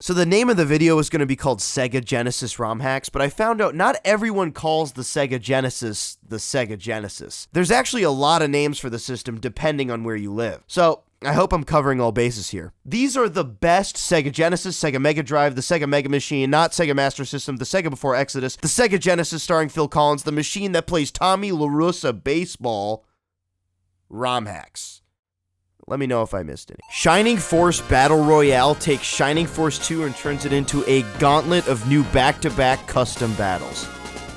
So the name of the video is going to be called Sega Genesis Romhacks, but I found out not everyone calls the Sega Genesis the Sega Genesis. There's actually a lot of names for the system depending on where you live. So I hope I'm covering all bases here. These are the best Sega Genesis, Sega Mega Drive, the Sega Mega Machine, not Sega Master System, the Sega Before Exodus, the Sega Genesis starring Phil Collins, the machine that plays Tommy La Russa baseball, Romhacks. Let me know if I missed any. Shining Force Battle Royale takes Shining Force 2 and turns it into a gauntlet of new back-to-back custom battles.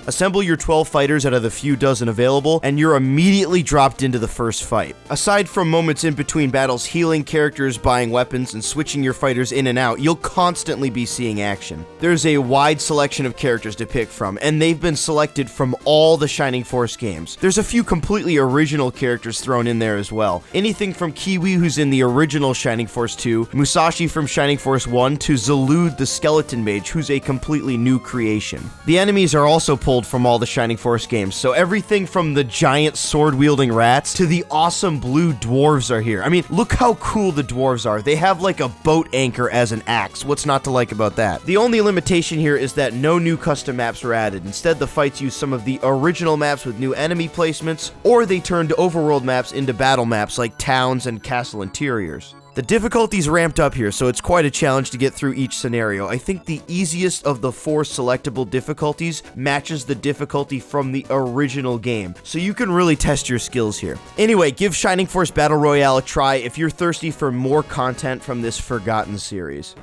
Assemble your 12 fighters out of the few dozen available, and you're immediately dropped into the first fight. Aside from moments in between battles healing characters, buying weapons, and switching your fighters in and out, you'll constantly be seeing action. There's a wide selection of characters to pick from, and they've been selected from all the Shining Force games. There's a few completely original characters thrown in there as well. Anything from Kiwi, who's in the original Shining Force 2, Musashi from Shining Force 1, to Zalude the Skeleton Mage, who's a completely new creation. The enemies are also pulled from all the Shining Force games, so everything from the giant sword-wielding rats to the awesome blue dwarves are here. I mean, look how cool the dwarves are. They have like a boat anchor as an axe. What's not to like about that? The only limitation here is that no new custom maps were added. Instead, the fights use some of the original maps with new enemy placements, or they turned overworld maps into battle maps like towns and castle interiors. The difficulty's ramped up here, so it's quite a challenge to get through each scenario. I think the easiest of the 4 selectable difficulties matches the difficulty from the original game, so you can really test your skills here. Anyway, give Shining Force Battle Royale a try if you're thirsty for more content from this forgotten series.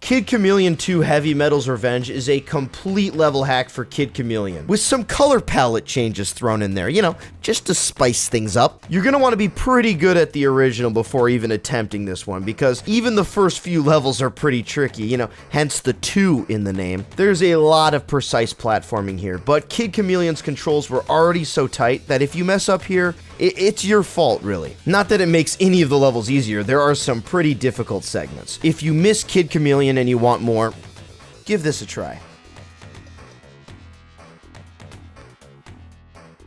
Kid Chameleon 2 Heavy Metal's Revenge is a complete level hack for Kid Chameleon, with some color palette changes thrown in there, you know, just to spice things up. You're gonna want to be pretty good at the original before even attempting this one, because even the first few levels are pretty tricky, you know, hence the 2 in the name. There's a lot of precise platforming here, but Kid Chameleon's controls were already so tight that if you mess up here, it's your fault, really. Not that it makes any of the levels easier, there are some pretty difficult segments. If you miss Kid Chameleon and you want more, give this a try.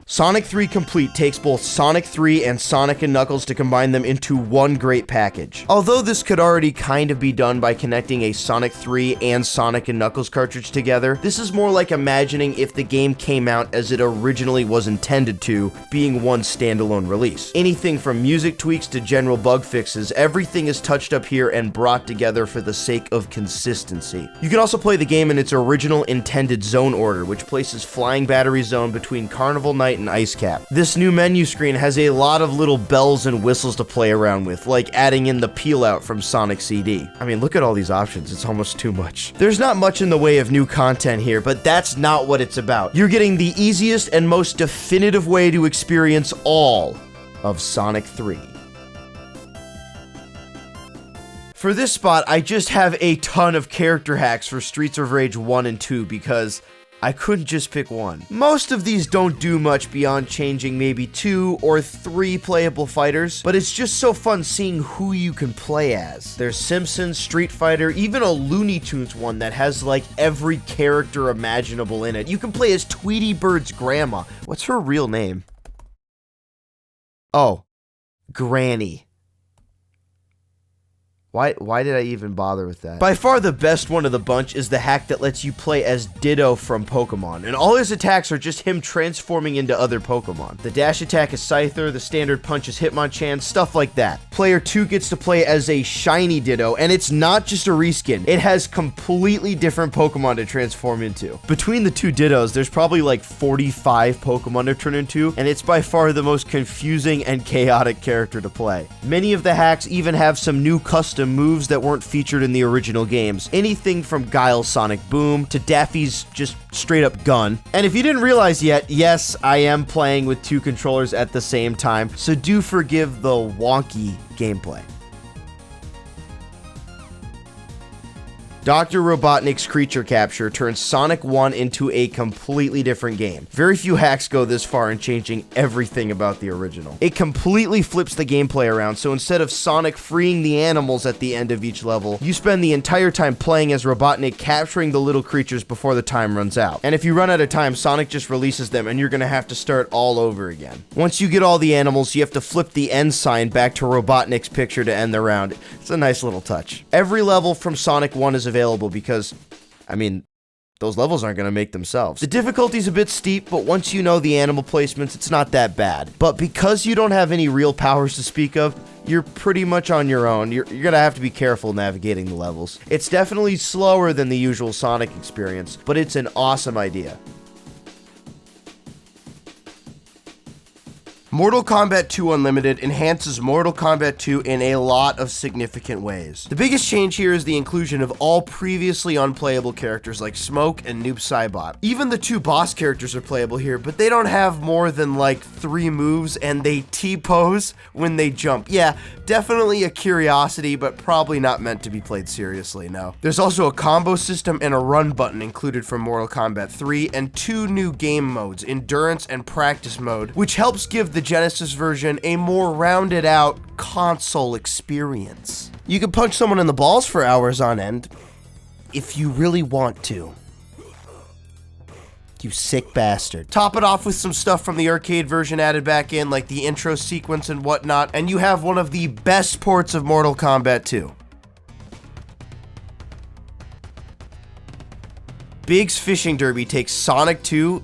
Sonic 3 Complete takes both Sonic 3 and Sonic & Knuckles to combine them into one great package. Although this could already kind of be done by connecting a Sonic 3 and Sonic & Knuckles cartridge together, this is more like imagining if the game came out as it originally was intended to, being one standalone release. Anything from music tweaks to general bug fixes, everything is touched up here and brought together for the sake of consistency. You can also play the game in its original intended zone order, which places Flying Battery Zone between Carnival Night and Ice Cap. This new menu screen has a lot of little bells and whistles to play around with, like adding in the peel out from Sonic CD. I mean, look at all these options, it's almost too much. There's not much in the way of new content here, but that's not what it's about. You're getting the easiest and most definitive way to experience all of Sonic 3. For this spot, I just have a ton of character hacks for Streets of Rage 1 and 2 because I couldn't just pick one. Most of these don't do much beyond changing maybe 2 or 3 playable fighters, but it's just so fun seeing who you can play as. There's Simpsons, Street Fighter, even a Looney Tunes one that has like every character imaginable in it. You can play as Tweety Bird's grandma. What's her real name? Oh, Granny. Why did I even bother with that? By far the best one of the bunch is the hack that lets you play as Ditto from Pokemon, and all his attacks are just him transforming into other Pokemon. The dash attack is Scyther, the standard punch is Hitmonchan, stuff like that. Player 2 gets to play as a shiny Ditto, and it's not just a reskin, it has completely different Pokemon to transform into. Between the 2 Dittos, there's probably like 45 Pokemon to turn into, and it's by far the most confusing and chaotic character to play. Many of the hacks even have some new custom moves that weren't featured in the original games. Anything from Guile's Sonic Boom to Daffy's just straight up gun. And if you didn't realize yet, yes, I am playing with 2 controllers at the same time, so do forgive the wonky gameplay. Dr. Robotnik's creature capture turns Sonic 1 into a completely different game. Very few hacks go this far in changing everything about the original. It completely flips the gameplay around, so instead of Sonic freeing the animals at the end of each level, you spend the entire time playing as Robotnik capturing the little creatures before the time runs out. And if you run out of time, Sonic just releases them and you're gonna have to start all over again. Once you get all the animals, you have to flip the end sign back to Robotnik's picture to end the round. It's a nice little touch. Every level from Sonic 1 is available because, I mean, those levels aren't going to make themselves. The difficulty's a bit steep, but once you know the animal placements, it's not that bad. But because you don't have any real powers to speak of, you're pretty much on your own. You're going to have to be careful navigating the levels. It's definitely slower than the usual Sonic experience, but it's an awesome idea. Mortal Kombat 2 Unlimited enhances Mortal Kombat 2 in a lot of significant ways. The biggest change here is the inclusion of all previously unplayable characters like Smoke and Noob Saibot. Even the 2 boss characters are playable here, but they don't have more than like 3 moves and they T-pose when they jump. Yeah, definitely a curiosity, but probably not meant to be played seriously, no. There's also a combo system and a run button included from Mortal Kombat 3 and 2 new game modes, Endurance and Practice mode, which helps give the Genesis version a more rounded out console experience. You can punch someone in the balls for hours on end, if you really want to. You sick bastard. Top it off with some stuff from the arcade version added back in, like the intro sequence and whatnot, and you have one of the best ports of Mortal Kombat 2. Big's Fishing Derby takes Sonic 2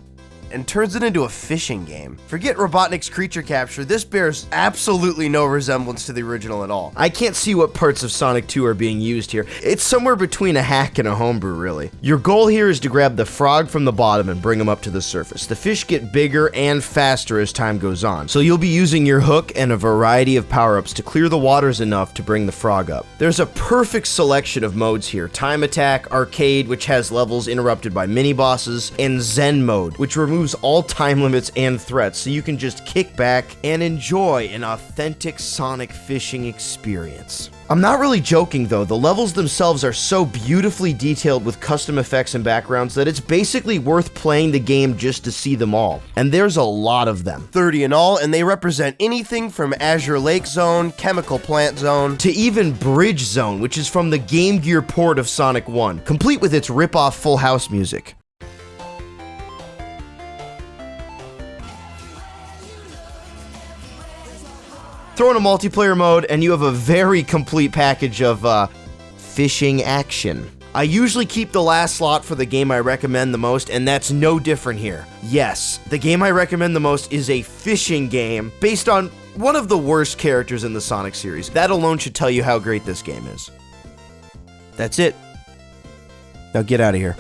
and turns it into a fishing game. Forget Robotnik's creature capture, this bears absolutely no resemblance to the original at all. I can't see what parts of Sonic 2 are being used here. It's somewhere between a hack and a homebrew, really. Your goal here is to grab the frog from the bottom and bring him up to the surface. The fish get bigger and faster as time goes on, so you'll be using your hook and a variety of power-ups to clear the waters enough to bring the frog up. There's a perfect selection of modes here. Time Attack, Arcade, which has levels interrupted by mini-bosses, and Zen mode, which removes all time limits and threats, so you can just kick back and enjoy an authentic Sonic fishing experience. I'm not really joking though, the levels themselves are so beautifully detailed with custom effects and backgrounds that it's basically worth playing the game just to see them all. And there's a lot of them. 30 in all, and they represent anything from Azure Lake Zone, Chemical Plant Zone, to even Bridge Zone, which is from the Game Gear port of Sonic 1, complete with its rip-off Full House music. Throw in a multiplayer mode, and you have a very complete package of fishing action. I usually keep the last slot for the game I recommend the most, and that's no different here. Yes, the game I recommend the most is a fishing game based on one of the worst characters in the Sonic series. That alone should tell you how great this game is. That's it. Now get out of here.